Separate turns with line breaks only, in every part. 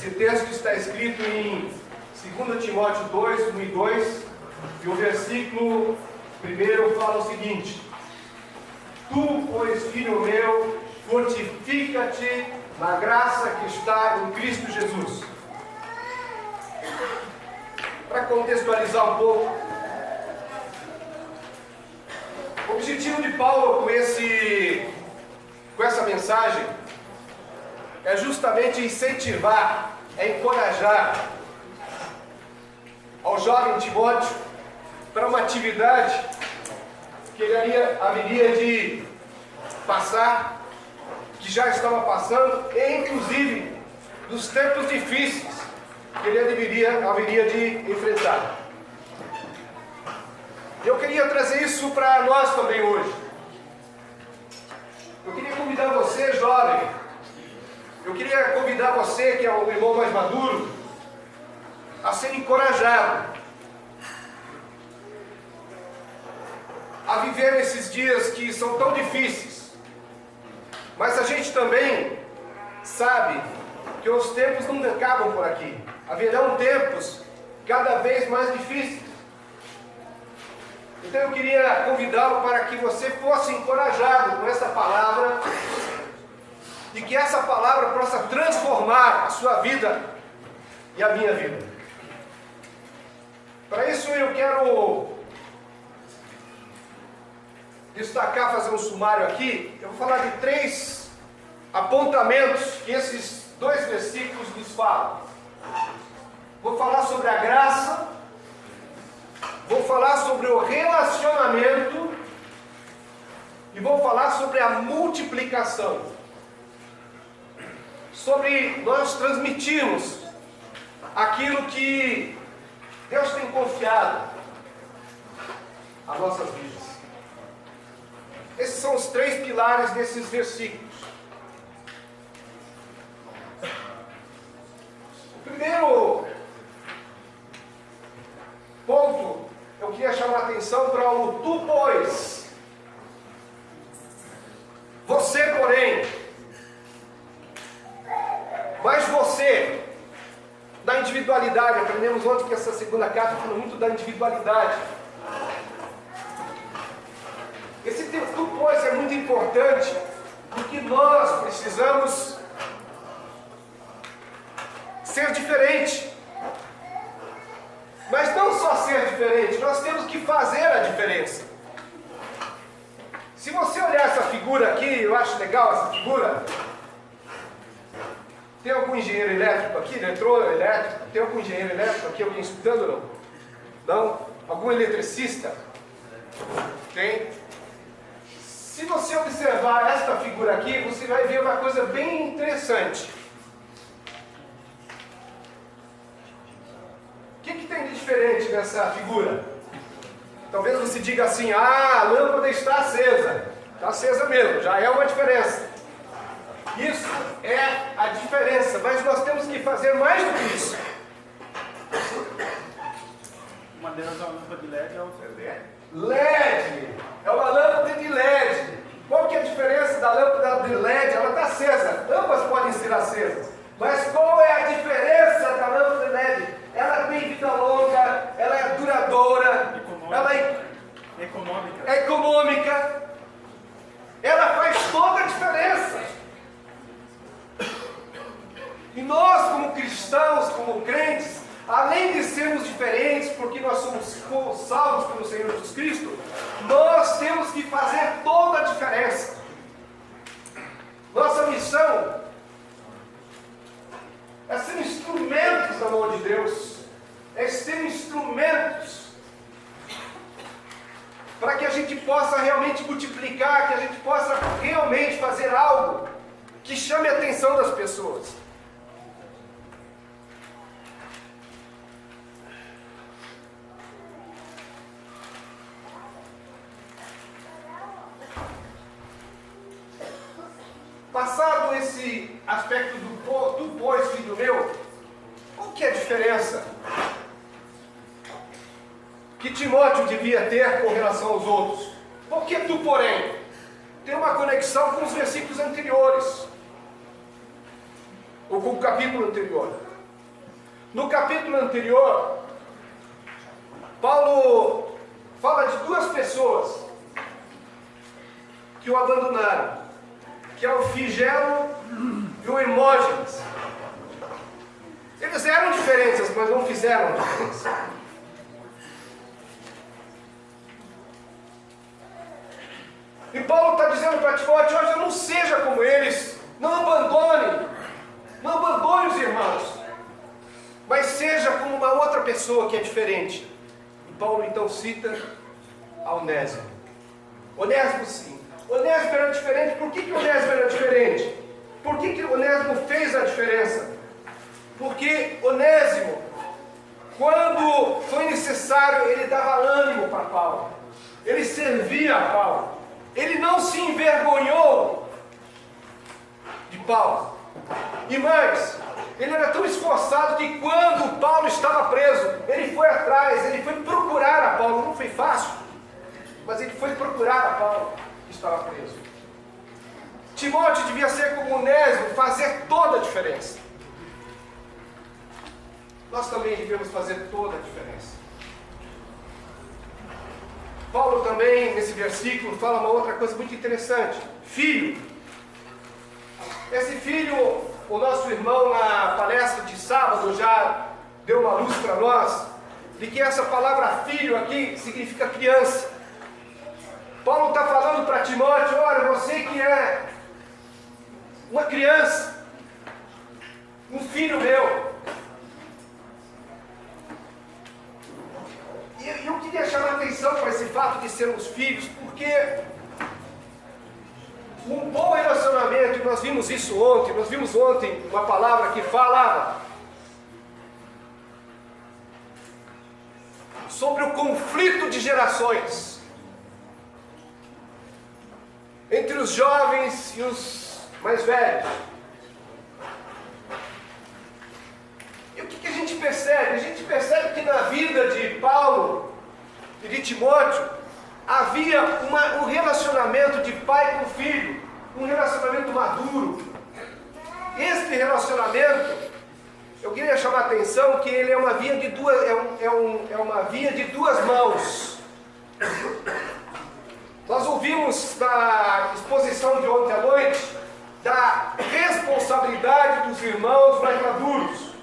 Esse texto está escrito em 2 Timóteo 2, 1 e 2, e o versículo 1 fala o seguinte: Tu, pois, filho meu, fortifica-te na graça que está em Cristo Jesus. Para contextualizar um pouco, o objetivo de Paulo com essa mensagem é justamente incentivar, encorajar ao jovem Timóteo para uma atividade que ele haveria de passar, que já estava passando, e inclusive dos tempos difíceis que ele haveria de enfrentar. Eu queria trazer isso para nós também hoje. Eu queria convidar você, jovem, eu queria convidar você, que é o irmão mais maduro, a ser encorajado a viver esses dias que são tão difíceis. Mas a gente também sabe que os tempos não acabam por aqui. Haverão tempos cada vez mais difíceis. Então eu queria convidá-lo para que você fosse encorajado com essa palavra e que essa palavra possa transformar a sua vida e a minha vida. Para isso eu quero destacar, fazer um sumário aqui. Eu vou falar de 3 apontamentos que esses 2 versículos nos falam. Vou falar sobre a graça, vou falar sobre o relacionamento e vou falar sobre a multiplicação. Sobre nós transmitirmos aquilo que Deus tem confiado às nossas vidas. Esses são os 3 pilares desses versículos. O primeiro ponto, eu queria chamar a atenção para o tu, pois. Você, porém. Mas você, da individualidade, aprendemos ontem que essa segunda carta fala muito da individualidade. Esse tu, pois, é muito importante, porque nós precisamos ser diferente. Mas não só ser diferente, nós temos que fazer a diferença. Se você olhar essa figura aqui, eu acho legal essa figura. Tem algum engenheiro elétrico aqui, eletroelétrico? Tem algum engenheiro elétrico aqui, alguém estudando ou não? Não? Algum eletricista? Tem? Se você observar esta figura aqui, você vai ver uma coisa bem interessante. O que tem de diferente nessa figura? Talvez você diga assim: ah, a lâmpada está acesa. Está acesa mesmo, já é uma diferença. Isso é a diferença, mas nós temos que fazer mais do que isso.
Uma delas é uma lâmpada de LED, a outra é
LED, é uma lâmpada de LED. Qual que é a diferença da lâmpada de LED? Ela está acesa, ambas podem ser acesas. Mas qual é a diferença da lâmpada de LED? Ela tem vida longa, ela é duradoura, ela é econômica. Ela faz toda a diferença. E nós, como cristãos, como crentes, além de sermos diferentes, porque nós somos salvos pelo Senhor Jesus Cristo, nós temos que fazer toda a diferença. Nossa missão é ser instrumentos da mão de Deus, é ser instrumentos para que a gente possa realmente multiplicar, que a gente possa realmente fazer algo que chame a atenção das pessoas. Passado esse aspecto do pois, filho meu, qual que é a diferença que Timóteo devia ter com relação aos outros? Porque tu, porém, tem uma conexão com os versículos anteriores, ou com o capítulo anterior. No capítulo anterior, Paulo fala de duas pessoas que o abandonaram, que é o Figelo e o Hermógenes. Eles eram diferentes, mas não fizeram diferença. E Paulo está dizendo para Timóteo: hoje não seja como eles, não abandone os irmãos, mas seja como uma outra pessoa que é diferente. E Paulo então cita a Onésimo. Onésimo, sim. Onésimo era diferente. Por que Onésimo era diferente? Por que Onésimo fez a diferença? Porque Onésimo, quando foi necessário, ele dava ânimo para Paulo, ele servia a Paulo, ele não se envergonhou de Paulo. E mais, ele era tão esforçado que quando Paulo estava preso, ele foi atrás, ele foi procurar a Paulo. Não foi fácil, mas ele foi procurar a Paulo, que estava preso. Timóteo devia ser como Onésimo, fazer toda a diferença. Nós também devemos fazer toda a diferença. Paulo também, nesse versículo, fala uma outra coisa muito interessante. Filho. Esse filho, o nosso irmão na palestra de sábado já deu uma luz para nós, de que essa palavra filho aqui significa criança. Paulo está falando para Timóteo: olha, você que é uma criança, um filho meu. E eu queria chamar a atenção para esse fato de sermos filhos, porque um bom relacionamento, e nós vimos isso ontem, uma palavra que falava sobre o conflito de gerações entre os jovens e os mais velhos. E o que a gente percebe? A gente percebe que na vida de Paulo e de Timóteo havia um relacionamento de pai com filho, um relacionamento maduro. Este relacionamento, eu queria chamar a atenção que ele é uma via de duas mãos. Nós ouvimos na exposição de ontem à noite da responsabilidade dos irmãos mais maduros.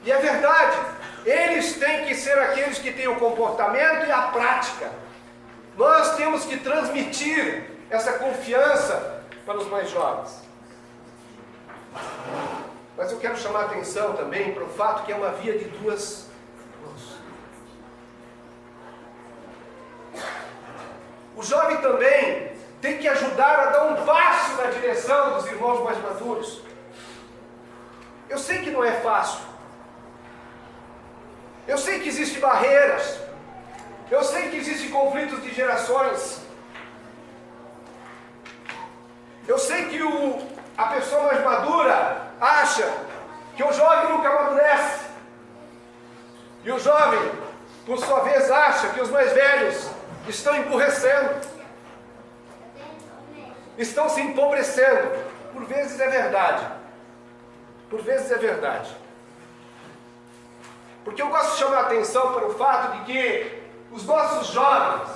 E é verdade, eles têm que ser aqueles que têm o comportamento e a prática. Nós temos que transmitir essa confiança para os mais jovens. Mas eu quero chamar a atenção também para o fato que é uma via de duas mãos. O jovem também tem que ajudar a dar um passo na direção dos irmãos mais maduros. Eu sei que não é fácil. Eu sei que existem barreiras. Eu sei que existem conflitos de gerações. Eu sei que a pessoa mais madura acha que o jovem nunca amadurece. E o jovem, por sua vez, acha que os mais velhos estão emburrecendo, estão se empobrecendo. Por vezes é verdade. Por vezes é verdade. Porque eu gosto de chamar a atenção para o fato de que os nossos jovens,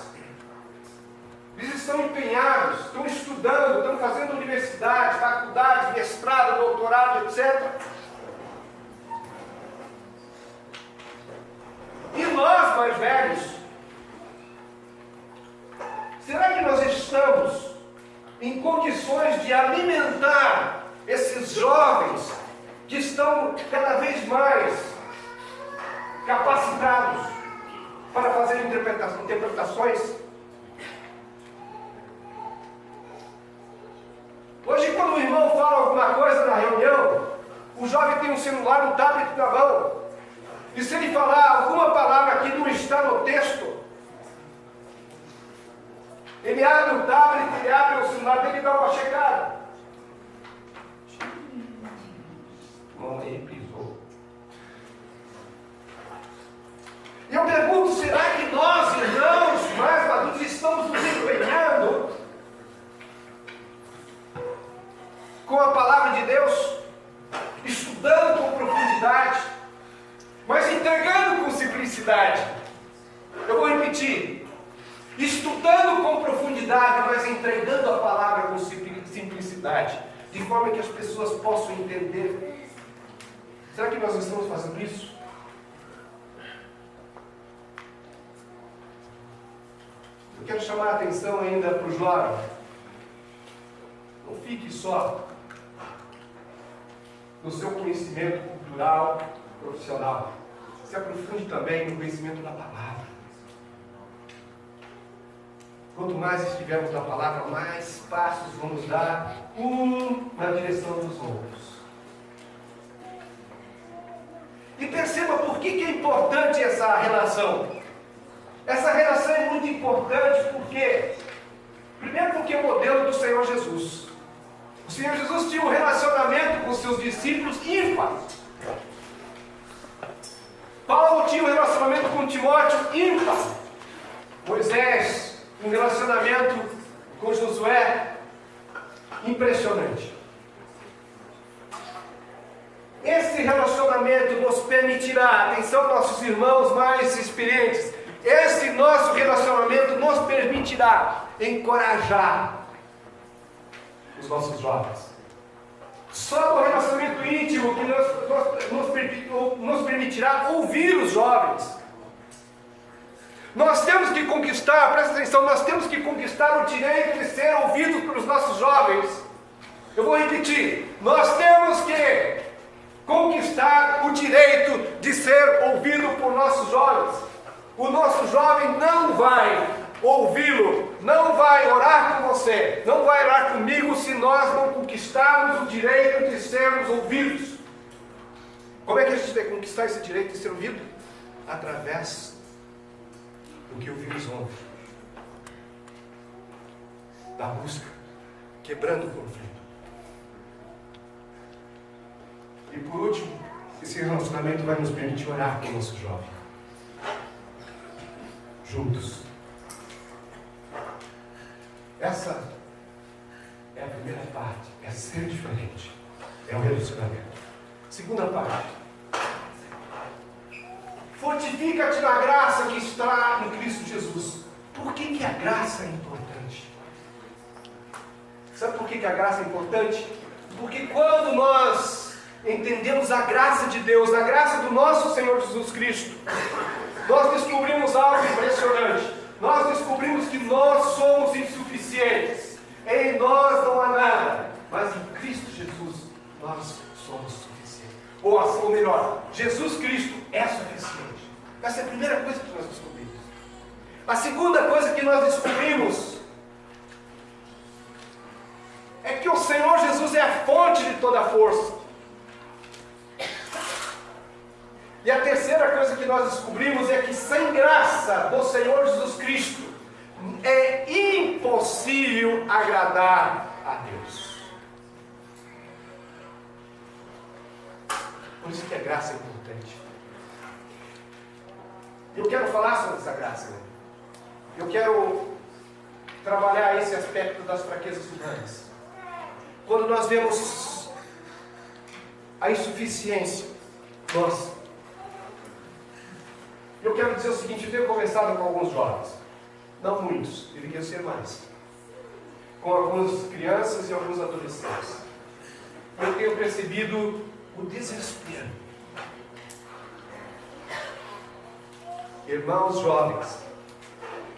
eles estão empenhados, estão estudando, estão fazendo universidade, faculdade, mestrado, doutorado, etc. E nós, mais velhos, será que nós estamos em condições de alimentar esses jovens que estão cada vez mais capacitados para fazer interpretações? Hoje, quando o irmão fala alguma coisa na reunião, o jovem tem um celular, um tablet na mão, e se ele falar alguma palavra que não está no texto, ele abre o tablet, ele abre o celular dele e dá uma checada. Ele pisou. E eu pergunto, será que nós, irmãos mais maduros, estamos nos empenhando com a palavra de Deus? simplicidade. Eu vou repetir. Estudando com profundidade, mas entregando a palavra com simplicidade, de forma que as pessoas possam entender. Será que nós estamos fazendo isso? Eu quero chamar a atenção ainda para o jovem. Não fique só no seu conhecimento cultural, profissional. Se aprofunde também no conhecimento da palavra. Quanto mais estivermos na palavra, mais passos vamos dar na direção dos outros. E perceba por que é importante essa relação. Essa relação é muito importante porque, primeiro porque é o modelo do Senhor Jesus. O Senhor Jesus tinha um relacionamento com os seus discípulos ímpar. Paulo tinha um relacionamento com Timóteo ímpar. Moisés, um relacionamento com Josué impressionante. Esse relacionamento nos permitirá, atenção nossos irmãos mais experientes, esse nosso relacionamento nos permitirá encorajar os nossos jovens. Só o relacionamento íntimo que nos permitirá ouvir os jovens. Nós temos que conquistar, presta atenção, nós temos que conquistar o direito de ser ouvidos pelos nossos jovens. Eu vou repetir, nós temos que conquistar o direito de ser ouvido por nossos jovens. O nosso jovem não vai ouvi-lo, não vai orar com você, não vai orar comigo se nós não conquistarmos o direito de sermos ouvidos. Como é que a gente vai conquistar esse direito de ser ouvido? Através do que ouvimos ontem, da busca, quebrando o conflito. E por último, esse relacionamento vai nos permitir orar com o nosso jovem, juntos. Essa é a primeira parte, é ser diferente, é o relacionamento. Segunda parte, fortifica-te na graça que está em Cristo Jesus. Por que a graça é importante? Sabe por que a graça é importante? Porque quando nós entendemos a graça de Deus, a graça do nosso Senhor Jesus Cristo, nós descobrimos algo impressionante. Nós descobrimos que nós somos insuficientes. Em nós não há nada, mas em Cristo Jesus nós somos suficientes. Ou melhor, Jesus Cristo é suficiente. Essa é a primeira coisa que nós descobrimos. A segunda coisa que nós descobrimos é que o Senhor Jesus é a fonte de toda a força. E a terceira coisa que nós descobrimos é que sem graça do Senhor Jesus Cristo é impossível agradar a Deus. Por isso que a graça é importante. Eu quero falar sobre essa graça. Eu quero trabalhar esse aspecto das fraquezas humanas. Quando nós vemos a insuficiência nossa. Eu quero dizer o seguinte, eu tenho conversado com alguns jovens, não muitos, deveriam ser mais, com algumas crianças e alguns adolescentes. Eu tenho percebido o desespero. Irmãos jovens,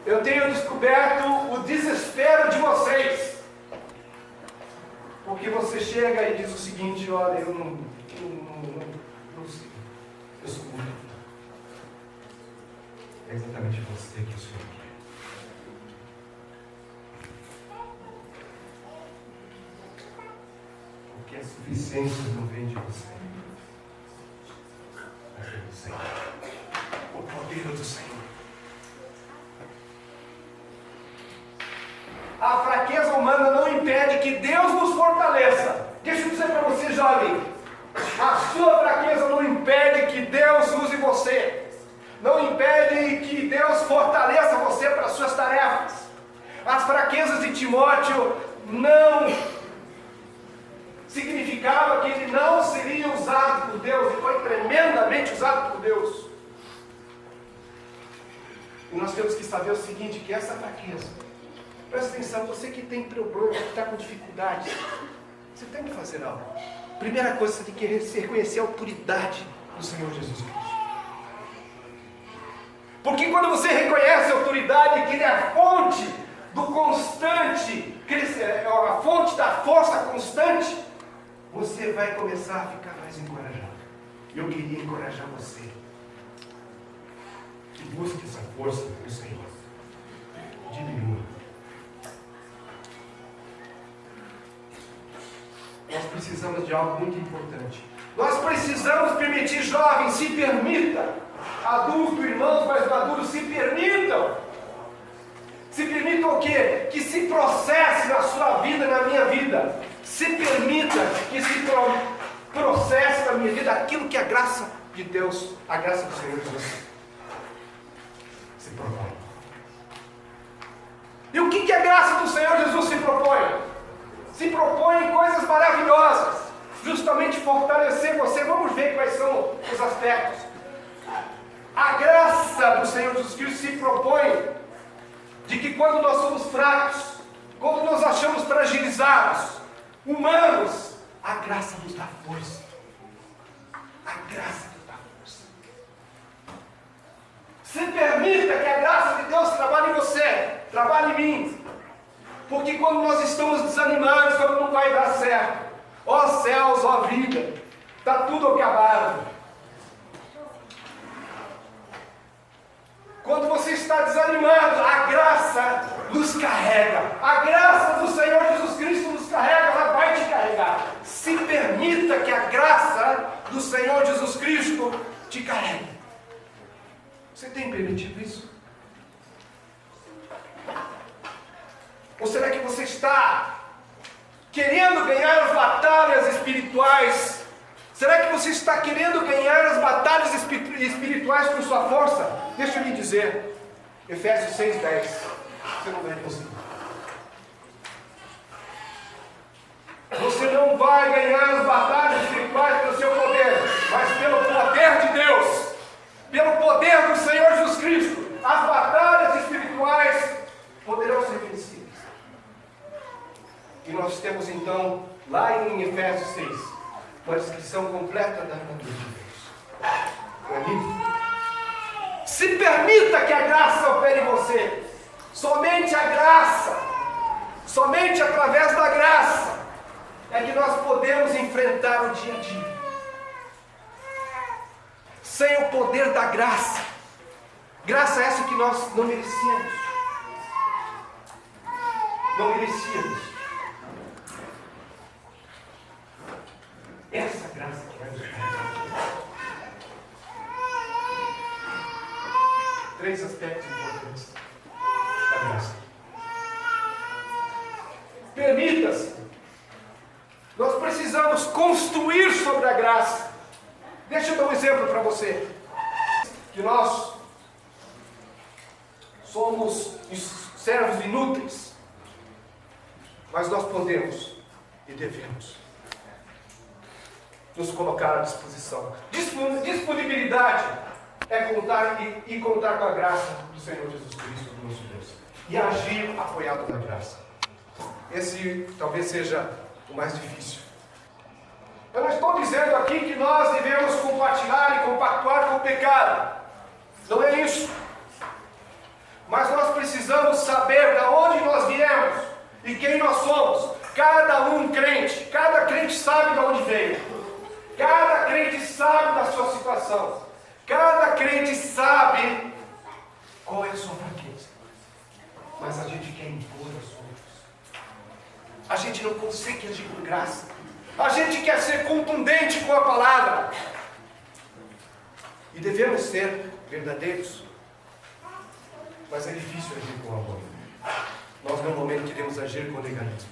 eu tenho descoberto o desespero de vocês, porque você chega e diz o seguinte, olha, eu não sei, eu sou muito. É exatamente você que o Senhor quer. Porque a suficiência não vem de você, mas vem do Senhor. O poder do Senhor. A fraqueza humana não impede que Deus nos fortaleça. Deixa eu dizer para você, jovem, a sua fraqueza não impede que Deus use você. Não impede que Deus fortaleça você para as suas tarefas. As fraquezas de Timóteo não significava que ele não seria usado por Deus. Ele foi tremendamente usado por Deus. E nós temos que saber o seguinte, que essa fraqueza, presta atenção, você que tem problema, que está com dificuldade, você tem que fazer algo. Primeira coisa, você tem que reconhecer a autoridade do Senhor Jesus Cristo. Porque quando você reconhece a autoridade, que Ele é a fonte do constante, a fonte da força constante, você vai começar a ficar mais encorajado. Eu queria encorajar você. Que busque essa força do Senhor. Diminua. Nós precisamos de algo muito importante. Nós precisamos permitir, jovens, se permita. Adultos, irmãos mais maduros, se permitam. Se permitam o quê? Que se processe na sua vida, na minha vida. Se permita que se processe na minha vida aquilo que a graça de Deus, a graça do Senhor Jesus, se propõe. E o que a graça do Senhor Jesus se propõe? Se propõe coisas maravilhosas, justamente fortalecer você. Vamos ver quais são os aspectos. A graça do Senhor Jesus Cristo se propõe de que quando nós somos fracos, quando nós achamos fragilizados, humanos, a graça nos dá força. A graça nos dá força. Se permita que a graça de Deus trabalhe em você, trabalhe em mim. Porque quando nós estamos desanimados, quando não vai dar certo, ó céus, ó vida, está tudo acabado. Quando você está desanimado, a graça nos carrega. A graça do Senhor Jesus Cristo nos carrega, ela vai te carregar. Se permita que a graça do Senhor Jesus Cristo te carregue. Você tem permitido isso? Ou será que você está querendo ganhar as batalhas espirituais? Será que você está querendo ganhar as batalhas espirituais com sua força? Deixa eu lhe dizer, Efésios 6:10, você não vai conseguir. Você não vai ganhar as batalhas espirituais pelo seu poder, mas pelo poder de Deus, pelo poder do Senhor Jesus Cristo. As batalhas espirituais poderão ser vencidas. E nós temos então, lá em Efésios 6, uma descrição completa da armadura de Deus. Não é lindo? Se permita que a graça opere em você. Somente a graça, somente através da graça, é que nós podemos enfrentar o dia a dia. Sem o poder da graça, graça essa que nós não merecíamos. Não merecíamos. Essa graça que vai nos carregar. 3 aspectos importantes da graça. Permita-se. Nós precisamos construir sobre a graça. Deixa eu dar um exemplo para você. Que nós somos servos inúteis, mas nós podemos e devemos nos colocar à disposição. Disponibilidade é contar e contar com a graça do Senhor Jesus Cristo, do nosso Deus, e agir apoiado na graça. Esse talvez seja o mais difícil. Eu não estou dizendo aqui que nós devemos compartilhar e compactuar com o pecado. Não é isso. Mas nós precisamos saber de onde nós viemos e quem nós somos. Cada crente sabe de onde veio. Cada crente sabe da sua situação. Cada crente sabe qual é a sua fraqueza. Mas a gente quer impor aos outros. A gente não consegue agir por graça. A gente quer ser contundente com a palavra. E devemos ser verdadeiros. Mas é difícil agir com amor. Nós normalmente queremos agir com legalismo.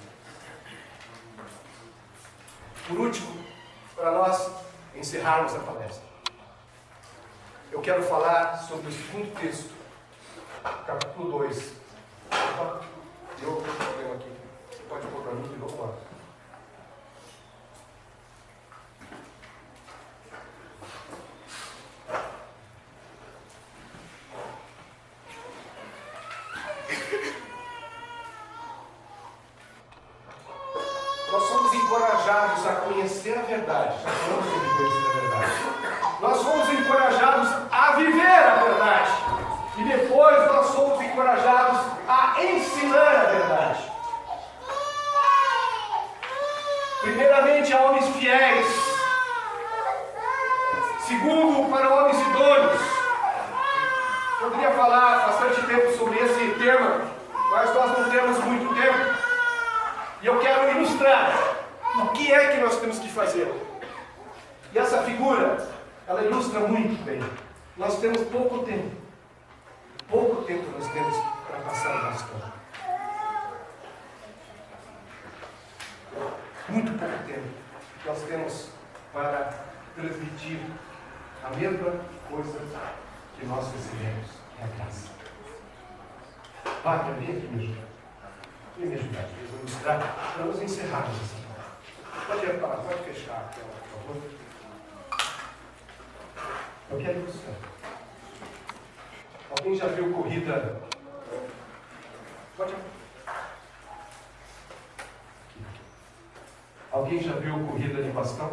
Por último, para nós encerrarmos a palestra, eu quero falar sobre o segundo texto, capítulo 2. Opa, deu um problema aqui. Você pode pôr para mim de novo lá. encorajados a conhecer a verdade. Já falamos sobre conhecer a verdade. Nós fomos encorajados a viver a verdade. E depois nós somos encorajados a ensinar a verdade. Primeiramente a homens fiéis. Segundo, para homens idôneos. Poderia falar bastante tempo sobre esse tema, mas nós não temos muito tempo. E eu quero ilustrar o que é que nós temos que fazer. E essa figura, ela ilustra muito bem. Nós temos pouco tempo. Pouco tempo nós temos para passar o bastão. Muito pouco tempo nós temos para transmitir a mesma coisa que nós recebemos, é a graça. Wagner, vem aqui me ajudar. Vem me ajudar, vamos ilustrar. Vamos encerrar essa. Pode fechar a tela, por favor. Eu quero ilustrar. Alguém já viu corrida? Pode. Alguém já viu corrida de bastão?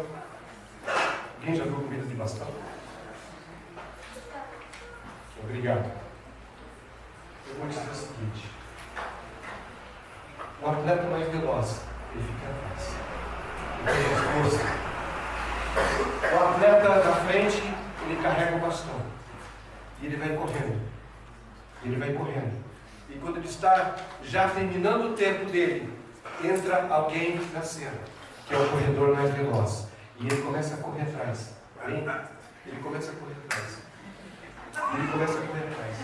Alguém já viu corrida de bastão? Obrigado. Eu vou dizer o seguinte: o atleta mais veloz, ele fica atrás. Ele tem força. O atleta da frente, ele carrega o bastão. E ele vai correndo. Ele vai correndo. E quando ele está já terminando o tempo dele, entra alguém na cena, que é o corredor mais veloz. E ele começa a correr atrás. Ele começa a correr atrás. Ele começa a correr atrás.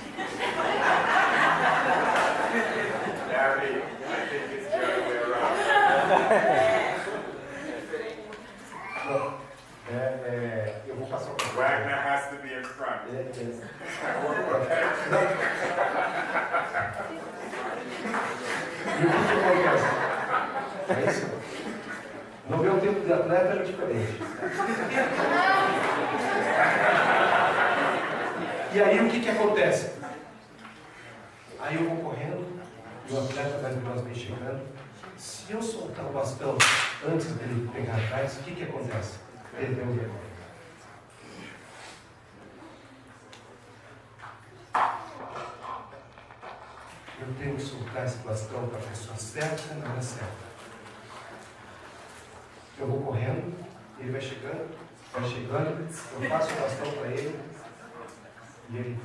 Larry, I think it's the other way around.
Eu vou passar o
Wagner has to be in front.
E o que acontece? É isso? No meu tempo de atleta era diferente. E aí o que acontece? Aí eu vou correndo, e o atleta mais veloz vem chegando. Se eu soltar o bastão antes dele pegar atrás, o que acontece? Perdeu o tempo. Eu tenho que soltar esse bastão para a pessoa certa na hora certa. Eu vou correndo, ele vai chegando, eu passo o bastão para ele e ele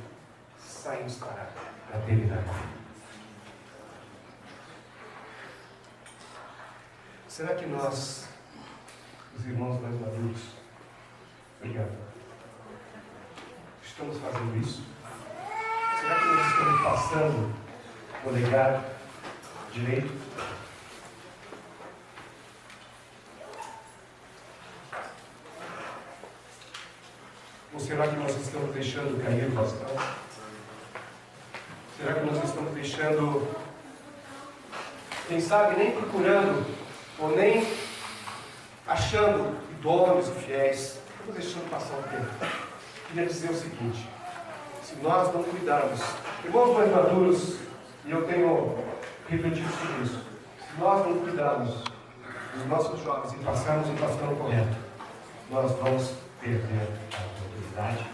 sai disparado para terminar. Será que nós, os irmãos mais maduros, obrigado, estamos fazendo isso? Será que nós estamos passando o legado direito? Ou será que nós estamos deixando cair o bastão? Será que nós estamos deixando, quem sabe, nem procurando, ou nem achando idôneos e fiéis? Estamos deixando passar o tempo. Queria dizer o seguinte: se nós não cuidarmos, irmãos mais maduros, e eu tenho refletido sobre isso, se nós não cuidarmos dos nossos jovens e passarmos o bastão correto, nós vamos perder a oportunidade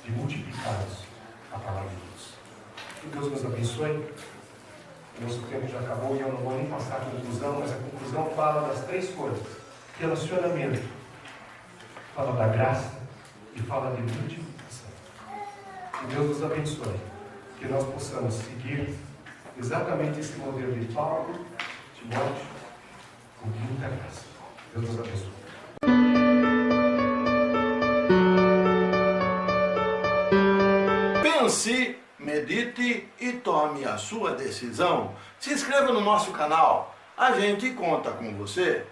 de multiplicarmos a palavra de Deus. Que Deus nos abençoe. Nosso tempo já acabou e eu não vou nem passar a conclusão, mas a conclusão fala das três coisas: relacionamento, fala da graça e fala de multiplicação. Que Deus nos abençoe, que nós possamos seguir exatamente esse modelo de Paulo, Timóteo, com muita graça. Deus nos abençoe.
Pense, medite e tome a sua decisão. Se inscreva no nosso canal. A gente conta com você.